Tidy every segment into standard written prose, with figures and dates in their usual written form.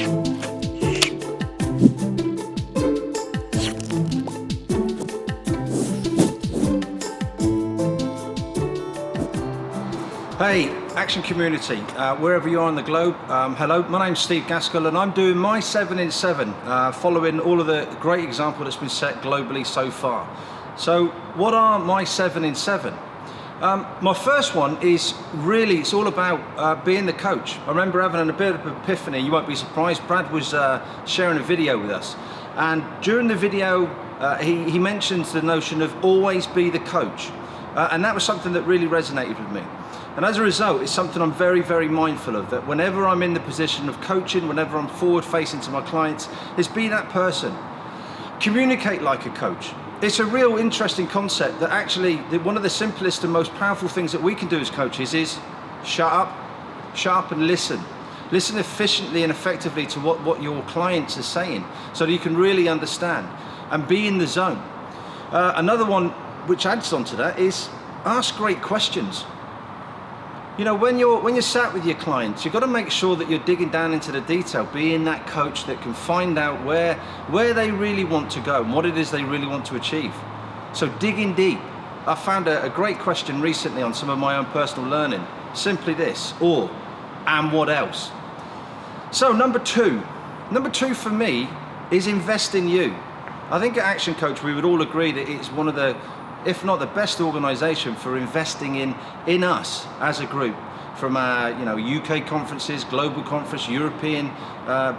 Hey, Action community, wherever you are on the globe, hello, my name's Steve Gaskell and I'm doing my 7 in 7, following all of the great example that's been set globally so far. So what are my 7 in 7? My first one is really, it's all about being the coach. I remember having a bit of an epiphany, you won't be surprised. Brad was sharing a video with us, and during the video he mentions the notion of always be the coach, and that was something that really resonated with me. And as a result, it's something I'm very, very mindful of, that whenever I'm in the position of coaching, whenever I'm forward facing to my clients, is be that person. Communicate like a coach. It's a real interesting concept that actually one of the simplest and most powerful things that we can do as coaches is shut up and listen. Listen efficiently and effectively to what your clients are saying so that you can really understand and be in the zone. Another one which adds on to that is ask great questions. You know, when you're sat with your clients, you've got to make sure that you're digging down into the detail, being that coach that can find out where they really want to go and what it is they really want to achieve. So digging deep. I found a great question recently on some of my own personal learning. Simply this, and what else? So number two for me is invest in you. I think at Action Coach we would all agree that it's one of the, if not the best organisation for investing in us as a group, from our UK conferences, global conference, European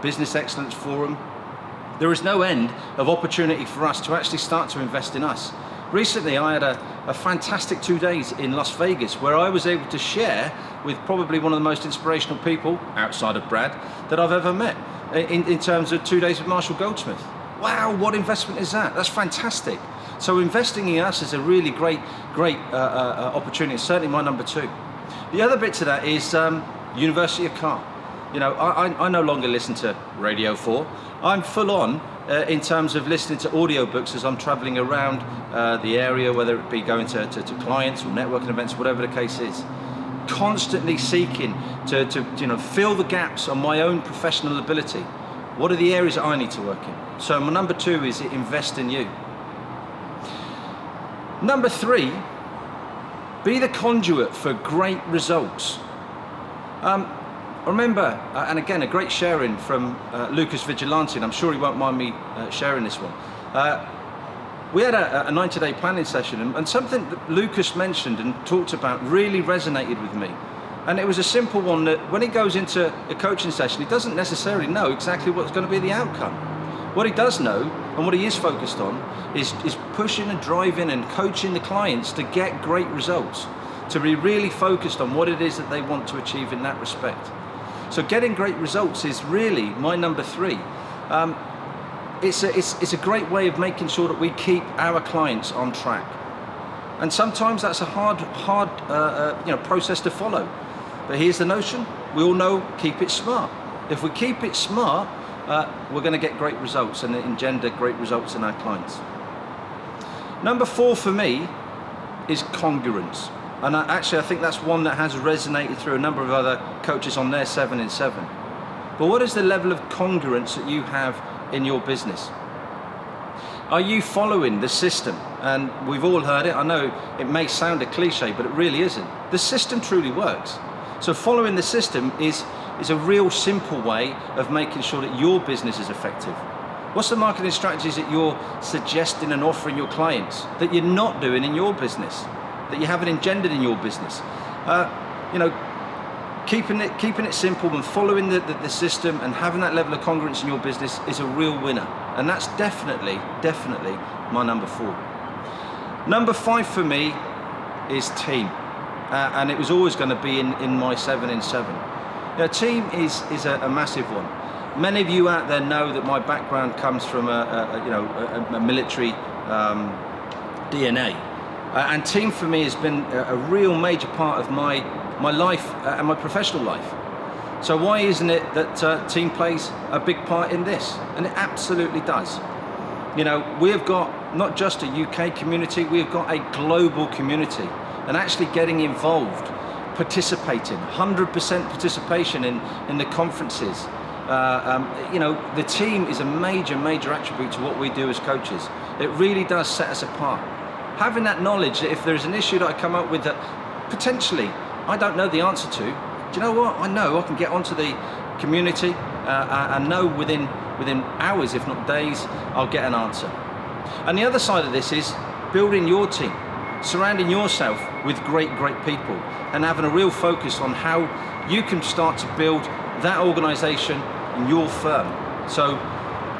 Business Excellence Forum. There is no end of opportunity for us to actually start to invest in us. Recently I had a fantastic 2 days in Las Vegas where I was able to share with probably one of the most inspirational people, outside of Brad, that I've ever met, in terms of 2 days with Marshall Goldsmith. Wow, what investment is that? That's fantastic. So investing in us is a really great opportunity. It's certainly my number two. The other bit to that is University of Car. You know, I no longer listen to Radio 4. I'm full on in terms of listening to audiobooks as I'm traveling around the area, whether it be going to clients or networking events, whatever the case is. Constantly seeking to fill the gaps on my own professional ability. What are the areas that I need to work in? So my number two is invest in you. Number three, be the conduit for great results. I remember, and again, a great sharing from Lucas Vigilante, and I'm sure he won't mind me sharing this one. We had a 90-day planning session, and something that Lucas mentioned and talked about really resonated with me. And it was a simple one that when he goes into a coaching session, he doesn't necessarily know exactly what's going to be the outcome. What he does know, and what he is focused on, is pushing and driving and coaching the clients to get great results, to be really focused on what it is that they want to achieve in that respect. So getting great results is really my number three. It's a great way of making sure that we keep our clients on track. And sometimes that's a hard process to follow. But here's the notion, we all know, keep it smart. If we keep it smart, we're going to get great results and engender great results in our clients. Number four for me is congruence. And I think that's one that has resonated through a number of other coaches on their 7 in 7. But what is the level of congruence that you have in your business? Are you following the system? And we've all heard it. I know it may sound a cliche, but it really isn't. The system truly works. So following the system is a real simple way of making sure that your business is effective. What's the marketing strategies that you're suggesting and offering your clients that you're not doing in your business, that you haven't engendered in your business? Keeping it simple and following the system and having that level of congruence in your business is a real winner. And that's definitely my number four. Number five for me is team. And it was always going to be in my 7 in 7. Now, team is a massive one. Many of you out there know that my background comes from a military DNA, and team for me has been a real major part of my life and my professional life. So why isn't it that team plays a big part in this? And it absolutely does. You know, we have got not just a UK community, we've got a global community, and actually getting involved, participating, 100% participation in the conferences, You know, the team is a major attribute to what we do as coaches. It really does set us apart. Having that knowledge that if there's an issue that I come up with that potentially I don't know the answer to, do you know what? I know I can get onto the community and know within hours, if not days, I'll get an answer. And the other side of this is building your team, surrounding yourself with great people, and having a real focus on how you can start to build that organization in your firm. So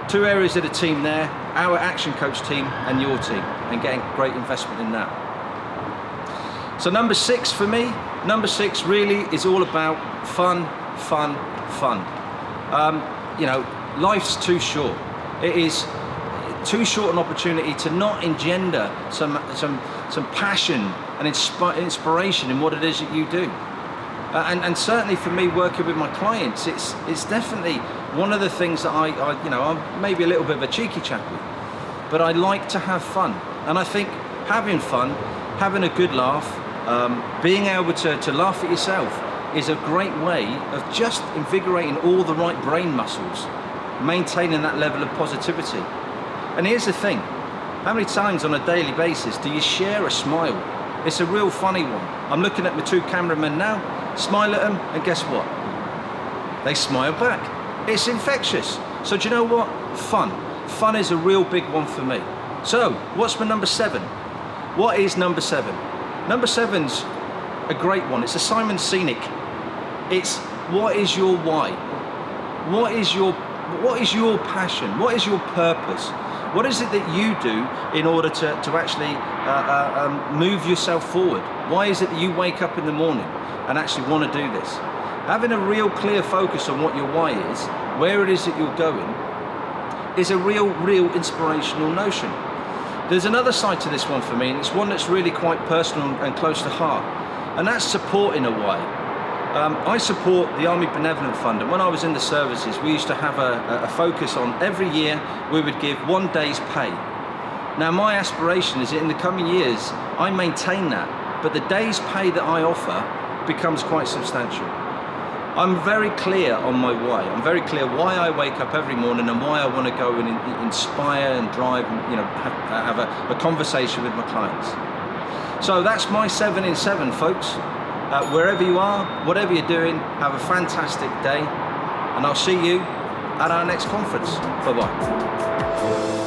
2 areas of the team there, our Action Coach team and your team, and getting great investment in that. So number 6 for me, number 6 really is all about fun. You know, life's too short. It is too short an opportunity to not engender some passion and inspiration in what it is that you do. And certainly for me, working with my clients, it's definitely one of the things that I you know, I'm maybe a little bit of a cheeky chappy, but I like to have fun. And I think having fun, having a good laugh, being able to laugh at yourself is a great way of just invigorating all the right brain muscles, maintaining that level of positivity. And here's the thing, how many times on a daily basis do you share a smile? It's a real funny one. I'm looking at my 2 cameramen now, smile at them, and guess what? They smile back. It's infectious. So do you know what? Fun. Fun is a real big one for me. So, what's my number 7? What is number 7? Number 7's a great one. It's a Simon Sinek. It's what is your why? What is your passion? What is your purpose? What is it that you do in order to actually move yourself forward? Why is it that you wake up in the morning and actually want to do this? Having a real clear focus on what your why is, where it is that you're going, is a real inspirational notion. There's another side to this one for me, and it's one that's really quite personal and close to heart, and that's supporting a why. I support the Army Benevolent Fund, and when I was in the services, we used to have a focus on every year we would give 1 day's pay. Now my aspiration is that in the coming years I maintain that, but the day's pay that I offer becomes quite substantial. I'm very clear on my why. I'm very clear why I wake up every morning and why I want to go and inspire and drive and, you know, have a conversation with my clients. So that's my 7 in 7, folks. Wherever you are, whatever you're doing, have a fantastic day, and I'll see you at our next conference. Bye-bye.